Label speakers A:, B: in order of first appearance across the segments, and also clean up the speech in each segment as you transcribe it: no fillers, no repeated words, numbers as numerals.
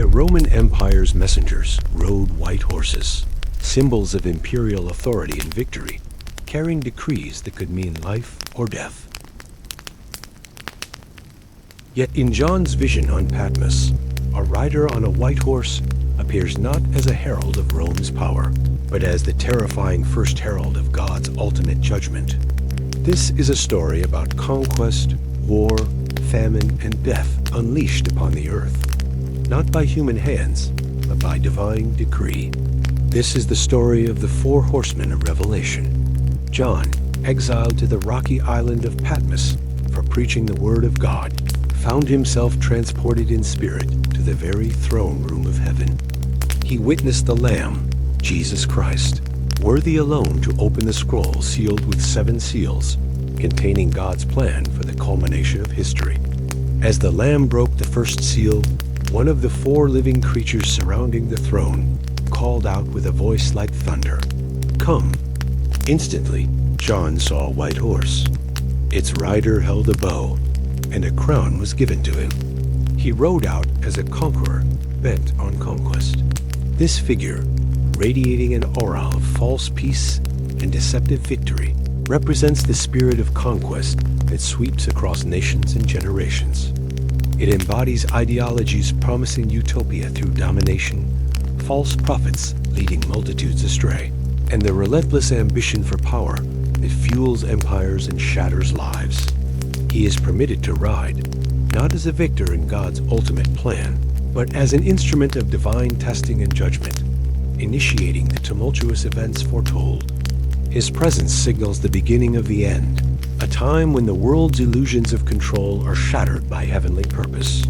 A: The Roman Empire's messengers rode white horses, symbols of imperial authority and victory, carrying decrees that could mean life or death. Yet in John's vision on Patmos, a rider on a white horse appears not as a herald of Rome's power, but as the terrifying first herald of God's ultimate judgment. This is a story about conquest, war, famine, and death unleashed upon the earth, not by human hands, but by divine decree. This is the story of the Four Horsemen of Revelation. John, exiled to the rocky island of Patmos for preaching the word of God, found himself transported in spirit to the very throne room of heaven. He witnessed the Lamb, Jesus Christ, worthy alone to open the scroll sealed with 7 seals, containing God's plan for the culmination of history. As the Lamb broke the first seal, one of the 4 living creatures surrounding the throne called out with a voice like thunder, "Come!" Instantly, John saw a white horse. Its rider held a bow, and a crown was given to him. He rode out as a conqueror bent on conquest. This figure, radiating an aura of false peace and deceptive victory, represents the spirit of conquest that sweeps across nations and generations. It embodies ideologies promising utopia through domination, false prophets leading multitudes astray, and the relentless ambition for power that fuels empires and shatters lives. He is permitted to ride, not as a victor in God's ultimate plan, but as an instrument of divine testing and judgment, initiating the tumultuous events foretold. His presence signals the beginning of the end, a time when the world's illusions of control are shattered by heavenly purpose.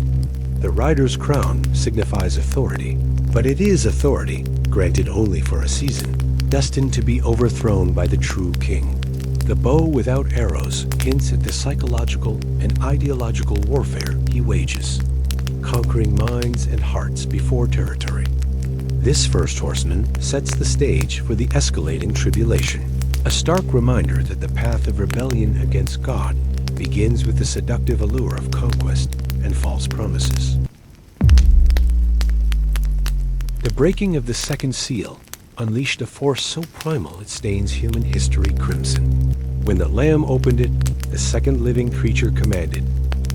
A: The rider's crown signifies authority, but it is authority granted only for a season, destined to be overthrown by the true king. The bow without arrows hints at the psychological and ideological warfare he wages, conquering minds and hearts before territory. This first horseman sets the stage for the escalating tribulation, a stark reminder that the path of rebellion against God begins with the seductive allure of conquest and false promises. The breaking of the second seal unleashed a force so primal it stains human history crimson. When the Lamb opened it, the second living creature commanded,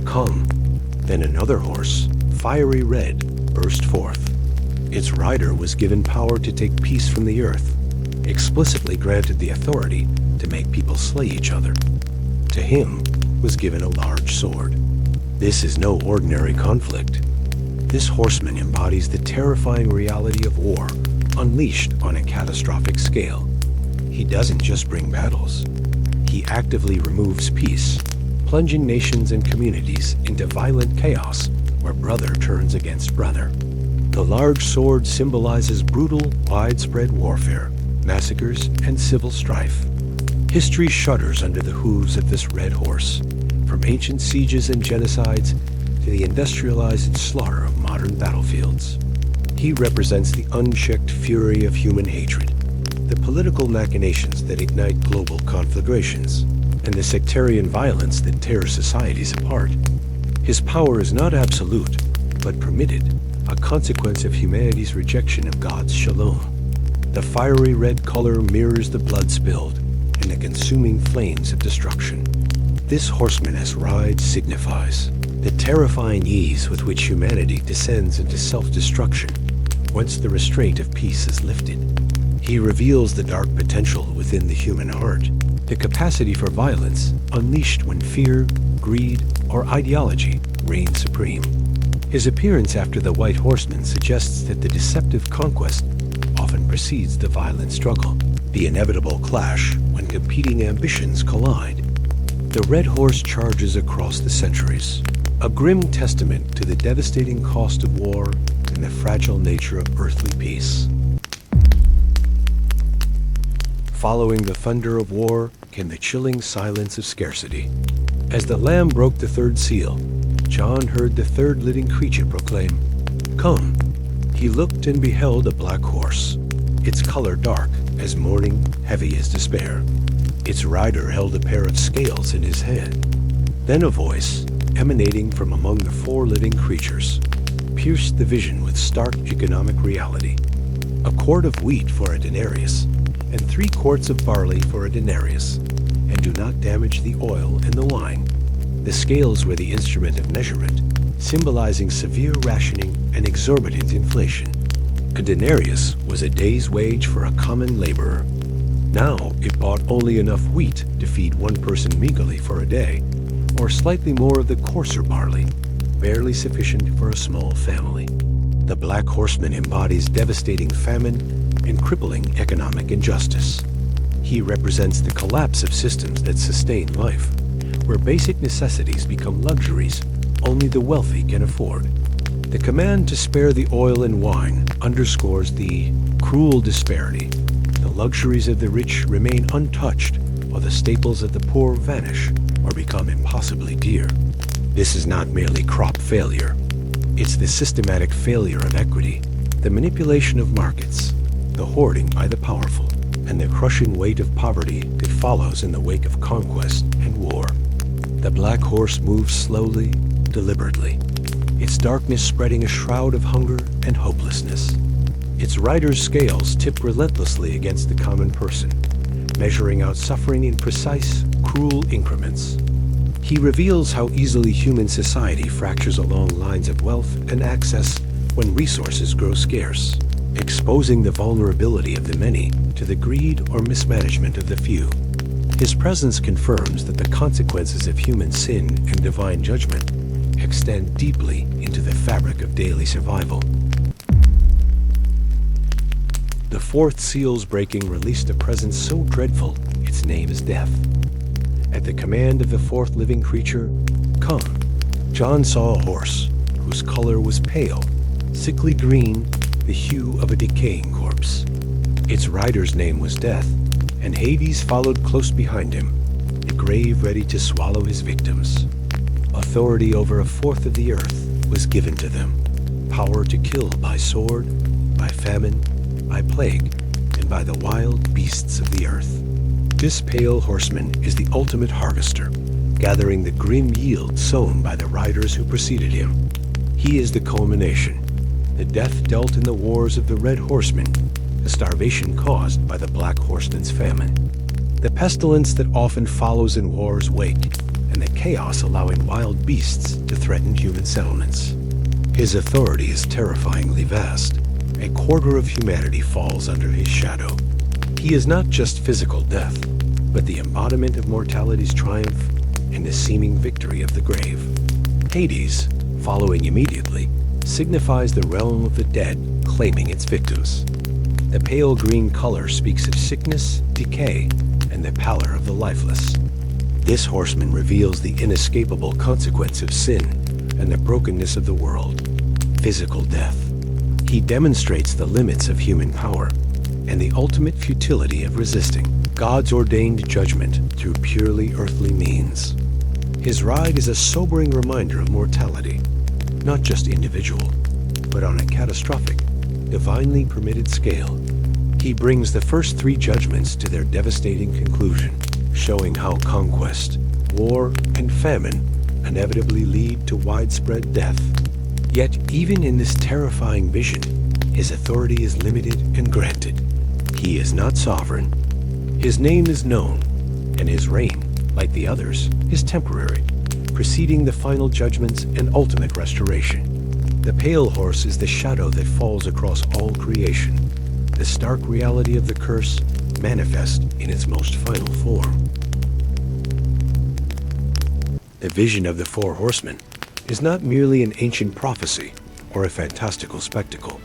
A: "Come." Then another horse, fiery red, burst forth. Its rider was given power to take peace from the earth, explicitly granted the authority to make people slay each other. To him was given a large sword. This is no ordinary conflict. This horseman embodies the terrifying reality of war, unleashed on a catastrophic scale. He doesn't just bring battles. He actively removes peace, plunging nations and communities into violent chaos where brother turns against brother. The large sword symbolizes brutal, widespread warfare, massacres, and civil strife. History shudders under the hooves of this red horse, from ancient sieges and genocides to the industrialized slaughter of modern battlefields. He represents the unchecked fury of human hatred, the political machinations that ignite global conflagrations, and the sectarian violence that tears societies apart. His power is not absolute, but permitted, a consequence of humanity's rejection of God's shalom. The fiery red color mirrors the blood spilled and the consuming flames of destruction. This horseman-esque ride signifies the terrifying ease with which humanity descends into self-destruction once the restraint of peace is lifted. He reveals the dark potential within the human heart, the capacity for violence unleashed when fear, greed, or ideology reign supreme. His appearance after the White Horseman suggests that the deceptive conquest often precedes the violent struggle, the inevitable clash when competing ambitions collide. The Red Horse charges across the centuries, a grim testament to the devastating cost of war and the fragile nature of earthly peace. Following the thunder of war came the chilling silence of scarcity. As the Lamb broke the third seal, John heard the third living creature proclaim, "Come." He looked and beheld a black horse, its color dark as mourning, heavy as despair. Its rider held a pair of scales in his hand. Then a voice, emanating from among the 4 living creatures, pierced the vision with stark economic reality. A quart of wheat for a denarius, and 3 quarts of barley for a denarius, and do not damage the oil and the wine. The scales were the instrument of measurement, symbolizing severe rationing and exorbitant inflation. A denarius was a day's wage for a common laborer. Now it bought only enough wheat to feed one person meagerly for a day, or slightly more of the coarser barley, barely sufficient for a small family. The Black Horseman embodies devastating famine and crippling economic injustice. He represents the collapse of systems that sustain life, where basic necessities become luxuries only the wealthy can afford. The command to spare the oil and wine underscores the cruel disparity. The luxuries of the rich remain untouched, while the staples of the poor vanish or become impossibly dear. This is not merely crop failure. It's the systematic failure of equity, the manipulation of markets, the hoarding by the powerful, and the crushing weight of poverty that follows in the wake of conquest and war. The Black Horse moves slowly, deliberately, its darkness spreading a shroud of hunger and hopelessness. Its rider's scales tip relentlessly against the common person, measuring out suffering in precise, cruel increments. He reveals how easily human society fractures along lines of wealth and access when resources grow scarce, exposing the vulnerability of the many to the greed or mismanagement of the few. His presence confirms that the consequences of human sin and divine judgment extend deeply into the fabric of daily survival. The fourth seal's breaking released a presence so dreadful, its name is death. At the command of the fourth living creature, "Come," John saw a horse whose color was pale, sickly green, the hue of a decaying corpse. Its rider's name was Death, and Hades followed close behind him, a grave ready to swallow his victims. Authority over a fourth of the earth was given to them, power to kill by sword, by famine, by plague, and by the wild beasts of the earth. This Pale Horseman is the ultimate harvester, gathering the grim yield sown by the riders who preceded him. He is the culmination, the death dealt in the wars of the Red Horseman, the starvation caused by the Black Horseman's famine, the pestilence that often follows in war's wake, and the chaos allowing wild beasts to threaten human settlements. His authority is terrifyingly vast. A quarter of humanity falls under his shadow. He is not just physical death, but the embodiment of mortality's triumph and the seeming victory of the grave. Hades, following immediately, signifies the realm of the dead claiming its victims. The pale green color speaks of sickness, decay, and the pallor of the lifeless. This horseman reveals the inescapable consequence of sin and the brokenness of the world, physical death. He demonstrates the limits of human power and the ultimate futility of resisting God's ordained judgment through purely earthly means. His ride is a sobering reminder of mortality, not just individual, but on a catastrophic, divinely permitted scale. He brings the first 3 judgments to their devastating conclusion, showing how conquest, war, and famine inevitably lead to widespread death. Yet even in this terrifying vision, his authority is limited and granted. He is not sovereign. His name is known, and his reign, like the others, is temporary, preceding the final judgments and ultimate restoration. The Pale Horse is the shadow that falls across all creation, the stark reality of the curse manifest in its most final form. The vision of the Four Horsemen is not merely an ancient prophecy or a fantastical spectacle.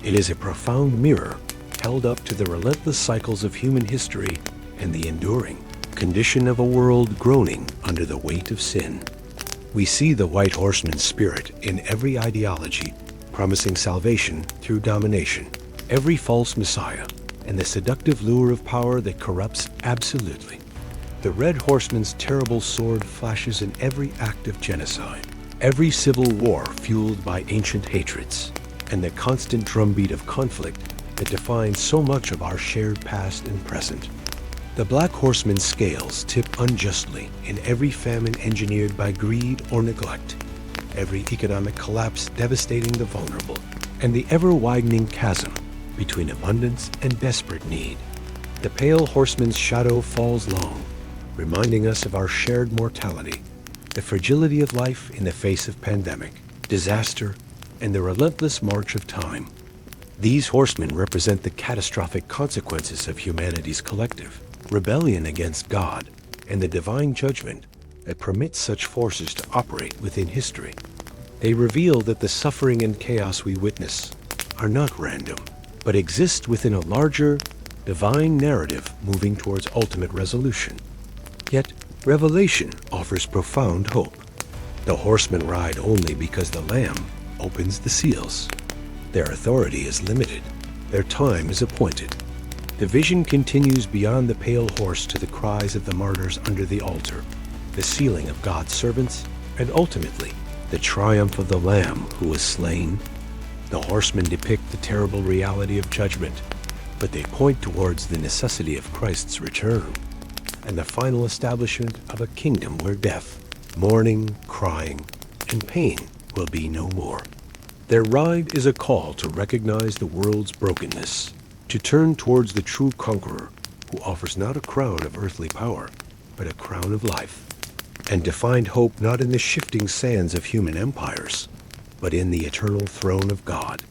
A: It is a profound mirror held up to the relentless cycles of human history and the enduring condition of a world groaning under the weight of sin. We see the White Horseman's spirit in every ideology, promising salvation through domination, every false messiah, and the seductive lure of power that corrupts absolutely. The Red Horseman's terrible sword flashes in every act of genocide, every civil war fueled by ancient hatreds, and the constant drumbeat of conflict that defines so much of our shared past and present. The Black Horseman's scales tip unjustly in every famine engineered by greed or neglect, every economic collapse devastating the vulnerable, and the ever-widening chasm between abundance and desperate need. The Pale Horseman's shadow falls long, reminding us of our shared mortality, the fragility of life in the face of pandemic, disaster, and the relentless march of time. These horsemen represent the catastrophic consequences of humanity's collective rebellion against God and the divine judgment that permits such forces to operate within history. They reveal that the suffering and chaos we witness are not random, but exist within a larger, divine narrative moving towards ultimate resolution. Yet, Revelation offers profound hope. The horsemen ride only because the Lamb opens the seals. Their authority is limited. Their time is appointed. The vision continues beyond the pale horse to the cries of the martyrs under the altar, the sealing of God's servants, and ultimately, the triumph of the Lamb who was slain. The horsemen depict the terrible reality of judgment, but they point towards the necessity of Christ's return and the final establishment of a kingdom where death, mourning, crying, and pain will be no more. Their ride is a call to recognize the world's brokenness, to turn towards the true conqueror who offers not a crown of earthly power, but a crown of life, and to find hope not in the shifting sands of human empires, but in the eternal throne of God.